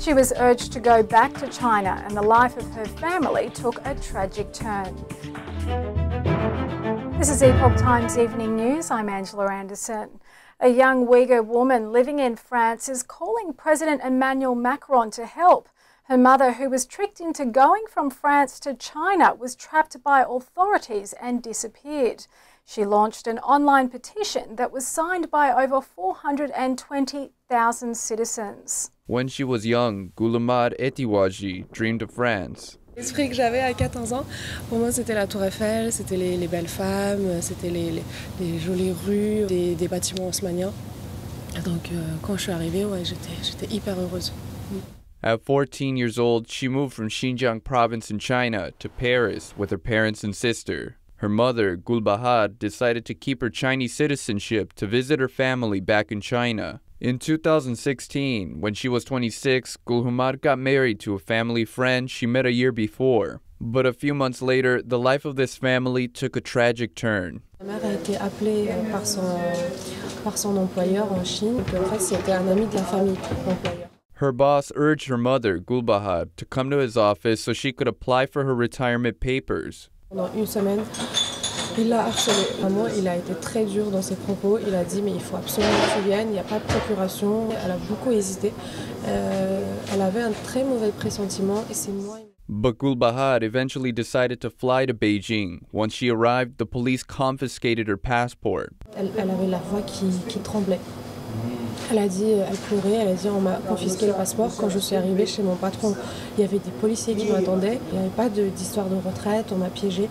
She was urged to go back to China and the life of her family took a tragic turn. This is Epoch Times Evening News. I'm Angela Anderson. A young Uyghur woman living in France is calling President Emmanuel Macron to help. Her mother, who was tricked into going from France to China, was trapped by authorities and disappeared. She launched an online petition that was signed by over 420,000 citizens. When she was young, Gulhumar Haitiwaiji dreamed of France. L'esprit que j'avais à 14 ans, pour moi c'était la Tour Eiffel, c'était les belles femmes, c'était les jolies rues, des bâtiments haussmanniens. Donc quand je suis arrivée, ouais, j'étais hyper heureuse. At 14 years old, she moved from Xinjiang province in China to Paris with her parents and sister. Her mother, Gulhumar, decided to keep her Chinese citizenship to visit her family back in China. In 2016, when she was 26, Gulhumar got married to a family friend she met a year before. But a few months later, the life of this family took a tragic turn. Ma mère a été appelée par son employeur en Chine. En fait, c'était un ami de la famille, l'employeur. Her boss urged her mother, Gulhumar, to come to his office so she could apply for her retirement papers. Pendant une semaine, il l'a harcelée. Vraiment, il a été très dur dans ses propos. Il a dit mais il faut absolument que tu viennes, il n'y a pas de procuration. Elle a beaucoup hésité. Elle avait un très mauvais pressentiment et c'est moi. But Gulhumar eventually decided to fly to Beijing. Once she arrived, the police confiscated her passport. Elle avait la voix qui tremblait. Elle a dit, elle pleurait, elle a dit on m'a confisqué le passeport. Quand je suis arrivée chez mon patron, il y avait des policiers qui m'attendaient. Il n'y avait pas d'histoire de retraite, on m'a piégée.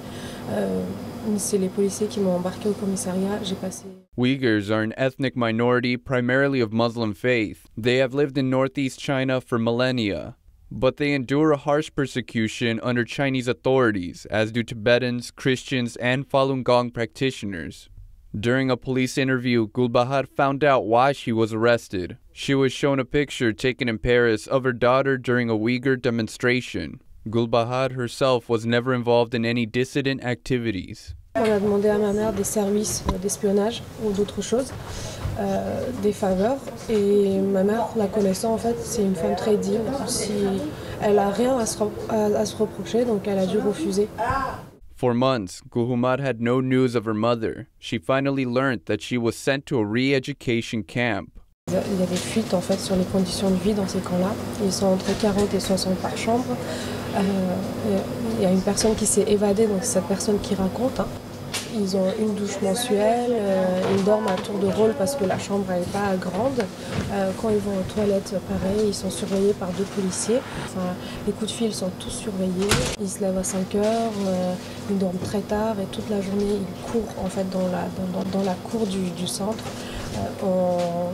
C'est les policiers qui m'ont embarqué au commissariat. J'ai passé. Uyghurs are an ethnic minority primarily of Muslim faith. They have lived in northeast China for millennia. But they endure a harsh persecution under Chinese authorities, as do Tibetans, Christians, and Falun Gong practitioners. During a police interview, Gulhumar found out why she was arrested. She was shown a picture taken in Paris of her daughter during a Uyghur demonstration. Gulhumar herself was never involved in any dissident activities. On a demandé à ma mère des services d'espionnage ou d'autres choses, des faveurs. Et ma mère, la connaissant, en fait, c'est une femme très digne. Si elle a rien à se reprocher, donc elle a dû refuser. For months, Gulhumar had no news of her mother. She finally learned that she was sent to a re-education camp. Il y a des fuites en fait sur les conditions de vie dans ces camps-là. Ils sont entre 40 et 60 par chambre. Il y a une personne qui s'est évadée, donc c'est cette personne qui raconte. Hein. Ils ont une douche mensuelle, ils dorment à tour de rôle parce que la chambre n'est pas grande. Quand ils vont aux toilettes, pareil, ils sont surveillés par 2 policiers. Enfin, les coups de fil sont tous surveillés. Ils se lèvent à 5 heures, ils dorment très tard et toute la journée ils courent en fait dans la cour du centre en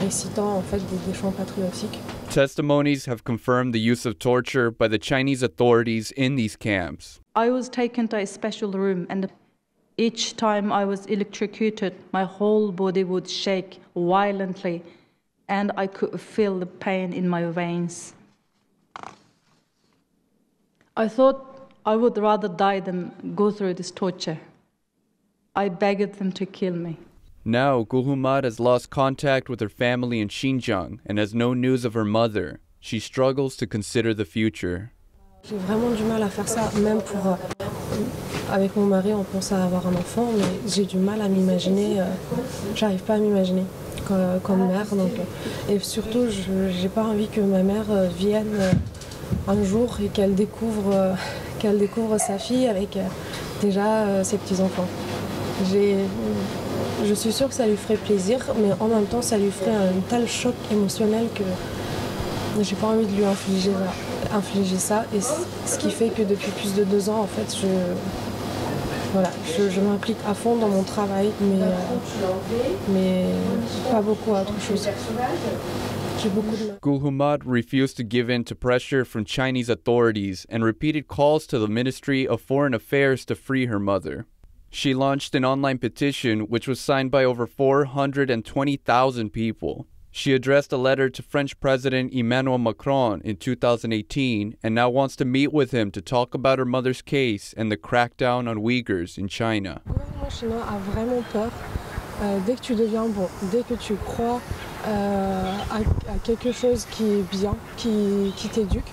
récitant en fait des chants patriotiques. Testimonies have confirmed the use of torture by the Chinese authorities in these camps. I was taken to a special room and each time I was electrocuted, my whole body would shake violently and I could feel the pain in my veins. I thought I would rather die than go through this torture. I begged them to kill me. Now, Gulhumar has lost contact with her family in Xinjiang and has no news of her mother. She struggles to consider the future. J'ai vraiment du mal à faire ça, même pour... Avec mon mari, on pense à avoir un enfant, mais j'ai du mal à m'imaginer, j'arrive pas à m'imaginer comme mère. Donc, et surtout, j'ai pas envie que ma mère vienne un jour et qu'elle découvre sa fille avec déjà ses petits-enfants. Je suis sûre que ça lui ferait plaisir, mais en même temps, ça lui ferait un tel choc émotionnel que j'ai pas envie de lui infliger ça. Et ce qui fait que depuis plus de 2 ans, en fait, je m'implique à fond dans mon travail, mais pas beaucoup à autre chose. J'ai beaucoup de mal. Gulhumar refused to give in to pressure from Chinese authorities and repeated calls to the Ministry of Foreign Affairs to free her mother. She launched an online petition which was signed by over 420,000 people. She addressed a letter to French President Emmanuel Macron in 2018 and now wants to meet with him to talk about her mother's case and the crackdown on Uyghurs in China. Le gouvernement chinois a vraiment peur. Dès que tu deviens bon, dès que tu crois à quelque chose qui est bien, qui t'éduque,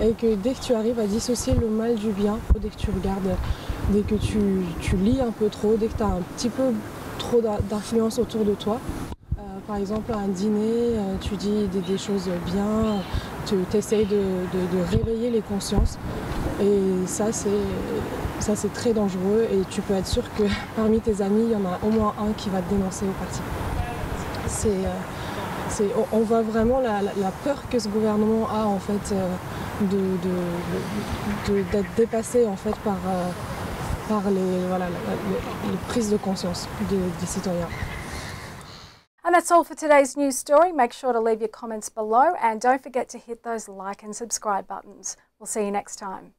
et que dès que tu arrives à dissocier le mal du bien, dès que tu regardes, dès que tu lis un peu trop, dès que tu as un petit peu trop d'influence autour de toi, par exemple à un dîner, tu dis des choses bien, tu essayes de réveiller les consciences, et ça c'est très dangereux, et tu peux être sûr que parmi tes amis, il y en a au moins un qui va te dénoncer au parti. On voit vraiment la peur que ce gouvernement a en fait d'être dépassé en fait par les prises de conscience des citoyens. And that's all for today's news story. Make sure to leave your comments below and don't forget to hit those like and subscribe buttons. We'll see you next time.